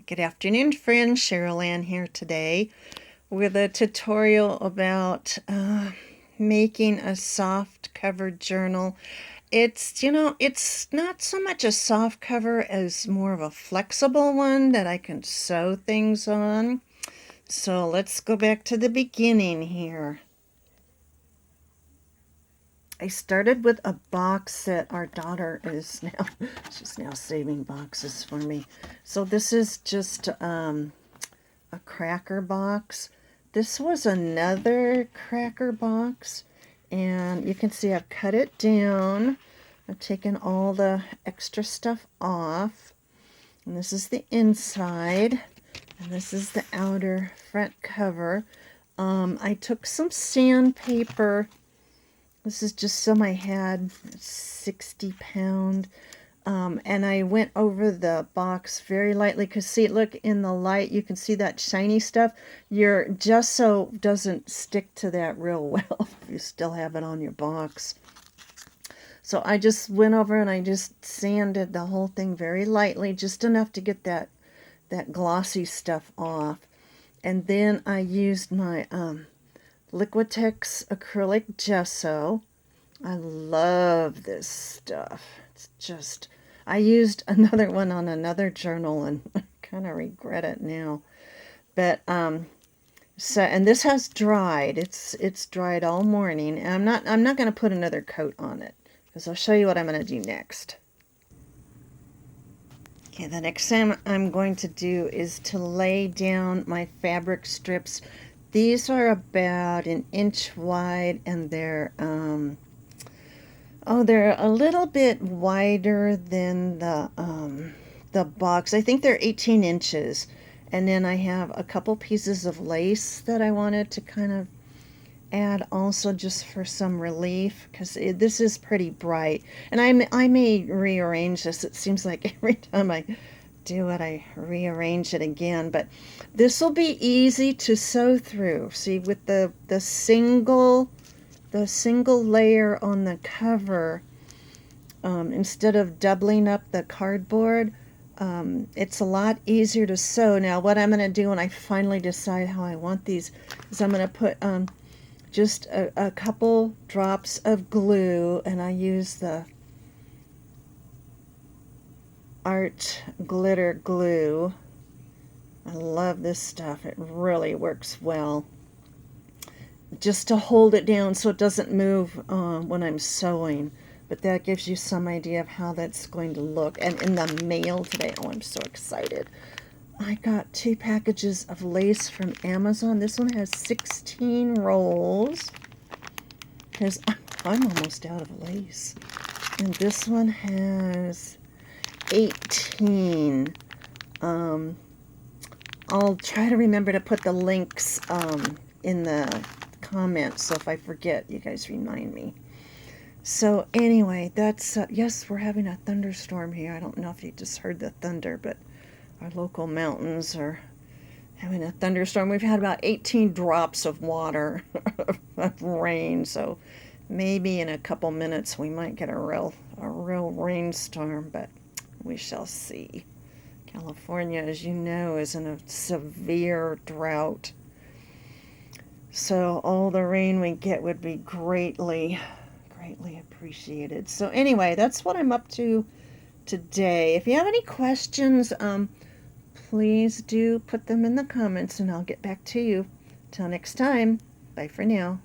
Good afternoon, friends. Cheryl Ann here today with a tutorial about making a soft cover journal. It's not so much a soft cover as more of a flexible one that I can sew things on. So let's go back to the beginning here. I started with a box that our daughter is now, she's now saving boxes for me. So this is just a cracker box. This was another cracker box, and you can see I've cut it down. I've taken all the extra stuff off, and this is the inside, and this is the outer front cover. I took some sandpaper. This is just some I had, 60 pound. And I went over the box very lightly because, see, look, in the light, you can see that shiny stuff. Your gesso doesn't stick to that real well if you still have it on your box. So I just went over and I just sanded the whole thing very lightly, just enough to get that glossy stuff off. And then I used my Liquitex acrylic gesso. I love this stuff. It's just, I used another one on another journal and I kind of regret it now. But so, and this has dried. It's dried all morning, and I'm not going to put another coat on it because I'll show you what I'm going to do next. Okay, the next thing I'm going to do is to lay down my fabric strips. These are about 1 inch wide, and they're they're a little bit wider than the box. I think they're 18 inches. And then I have a couple pieces of lace that I wanted to kind of add also just for some relief, because this is pretty bright. And I may rearrange this. It seems like every time I do it, I rearrange it again. But this will be easy to sew through. See, with the single layer on the cover, instead of doubling up the cardboard, it's a lot easier to sew. Now what I'm going to do when I finally decide how I want these is I'm going to put just a couple drops of glue, and I use the Art Glitter Glue. I love this stuff. It really works well, just to hold it down so it doesn't move when I'm sewing. But that gives you some idea of how that's going to look. And in the mail today, oh, I'm so excited. I got 2 packages of lace from Amazon. This one has 16 rolls because I'm almost out of lace. And this one has 18. I'll try to remember to put the links in the comments, so if I forget, you guys remind me. So anyway, that's yes, we're having a thunderstorm here. I don't know if you just heard the thunder, but our local mountains are having a thunderstorm. We've had about 18 drops of water of rain, so maybe in a couple minutes we might get a real rainstorm, but we shall see. California, as you know, is in a severe drought. So all the rain we get would be greatly appreciated. So anyway, that's what I'm up to today. If you have any questions, please do put them in the comments and I'll get back to you. Till next time, bye for now.